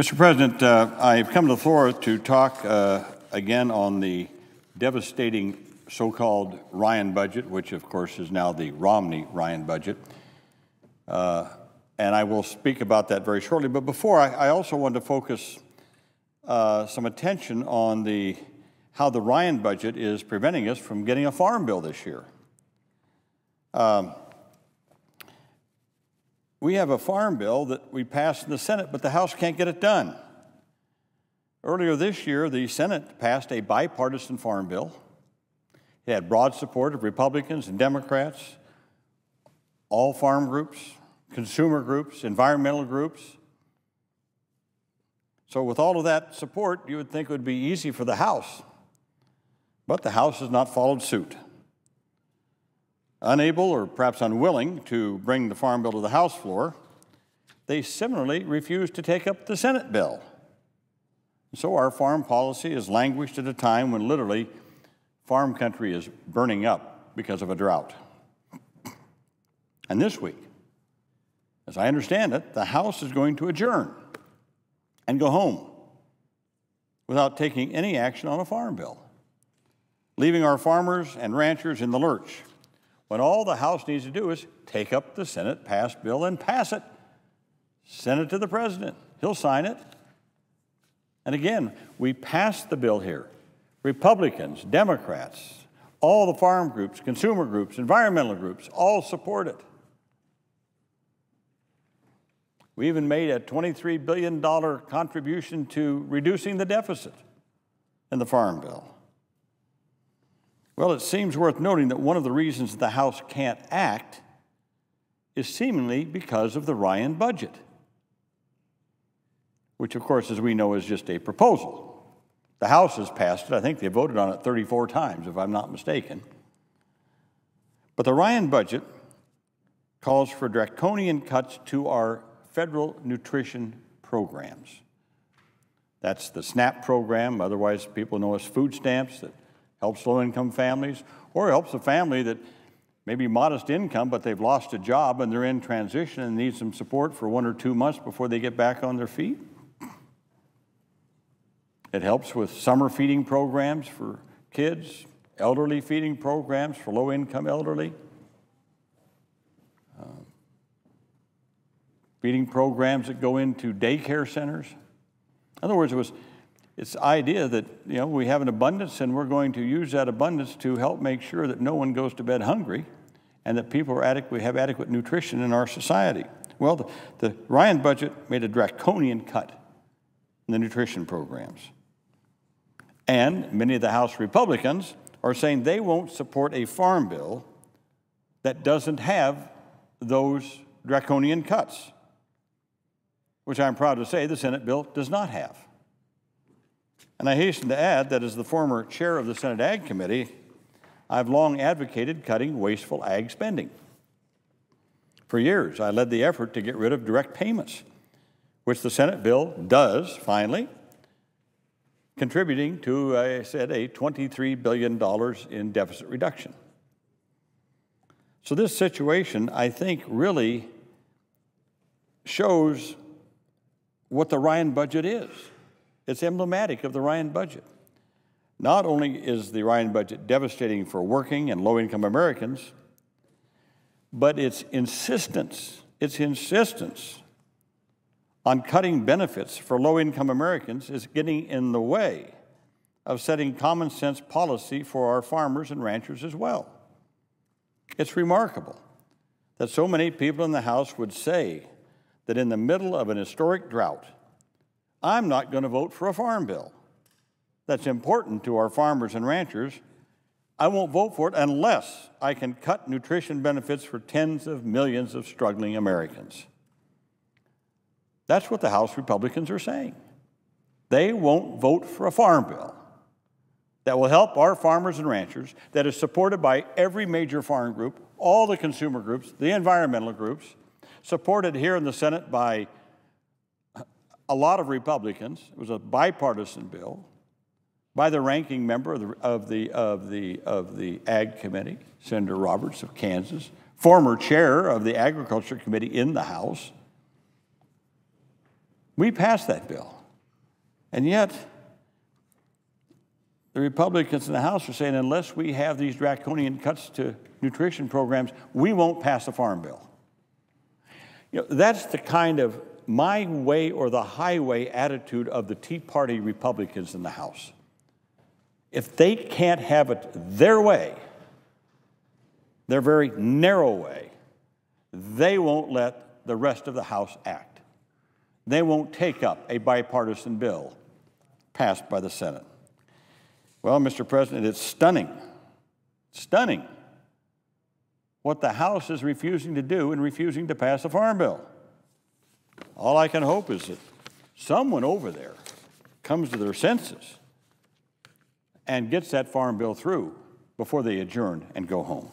Mr. President, I've come to the floor to talk again on the devastating so-called Ryan budget, which of course is now the Romney-Ryan budget. And I will speak about that very shortly. But before, I also want to focus some attention on how the Ryan budget is preventing us from getting a farm bill this year. We have a farm bill that we passed in the Senate, but the House can't get it done. Earlier this year, the Senate passed a bipartisan farm bill. It had broad support of Republicans and Democrats, all farm groups, consumer groups, environmental groups. So with all of that support, you would think it would be easy for the House. But the House has not followed suit. Unable or perhaps unwilling to bring the farm bill to the House floor, they similarly refused to take up the Senate bill. So our farm policy has languished at a time when literally farm country is burning up because of a drought. And this week, as I understand it, the House is going to adjourn and go home without taking any action on a farm bill, leaving our farmers and ranchers in the lurch, when all the House needs to do is take up the Senate-passed bill and pass it. Send it to the President. He'll sign it. And again, we passed the bill here. Republicans, Democrats, all the farm groups, consumer groups, environmental groups, all support it. We even made a $23 billion contribution to reducing the deficit in the farm bill. Well, it seems worth noting that one of the reasons the House can't act is seemingly because of the Ryan budget, which, of course, as we know, is just a proposal. The House has passed it. I think they voted on it 34 times, if I'm not mistaken. But the Ryan budget calls for draconian cuts to our federal nutrition programs. That's the SNAP program, otherwise people know as food stamps, that helps low-income families, or helps a family that may be modest income, but they've lost a job and they're in transition and need some support for 1 or 2 months before they get back on their feet. It helps with summer feeding programs for kids, elderly feeding programs for low-income elderly, feeding programs that go into daycare centers. In other words, it's the idea that, we have an abundance and we're going to use that abundance to help make sure that no one goes to bed hungry and that people have adequate nutrition in our society. Well, the Ryan budget made a draconian cut in the nutrition programs. And many of the House Republicans are saying they won't support a farm bill that doesn't have those draconian cuts, which I'm proud to say the Senate bill does not have. And I hasten to add that as the former chair of the Senate Ag Committee, I've long advocated cutting wasteful ag spending. For years, I led the effort to get rid of direct payments, which the Senate bill does, finally, contributing to, I said, a $23 billion in deficit reduction. So this situation, I think, really shows what the Ryan budget is. It's emblematic of the Ryan budget. Not only is the Ryan budget devastating for working and low-income Americans, but its insistence on cutting benefits for low-income Americans is getting in the way of setting common-sense policy for our farmers and ranchers as well. It's remarkable that so many people in the House would say that in the middle of an historic drought, I'm not going to vote for a farm bill that's important to our farmers and ranchers. I won't vote for it unless I can cut nutrition benefits for tens of millions of struggling Americans. That's what the House Republicans are saying. They won't vote for a farm bill that will help our farmers and ranchers, that is supported by every major farm group, all the consumer groups, the environmental groups, supported here in the Senate by a lot of Republicans. It was a bipartisan bill by the ranking member of the Ag Committee, Senator Roberts of Kansas, former chair of the Agriculture Committee in the House. We passed that bill. And yet, the Republicans in the House are saying unless we have these draconian cuts to nutrition programs, we won't pass the Farm Bill. You know, that's the kind of my way or the highway attitude of the Tea Party Republicans in the House. If they can't have it their way, their very narrow way, they won't let the rest of the House act. They won't take up a bipartisan bill passed by the Senate. Well, Mr. President, it's stunning what the House is refusing to do in refusing to pass a Farm Bill. All I can hope is that someone over there comes to their senses and gets that Farm Bill through before they adjourn and go home.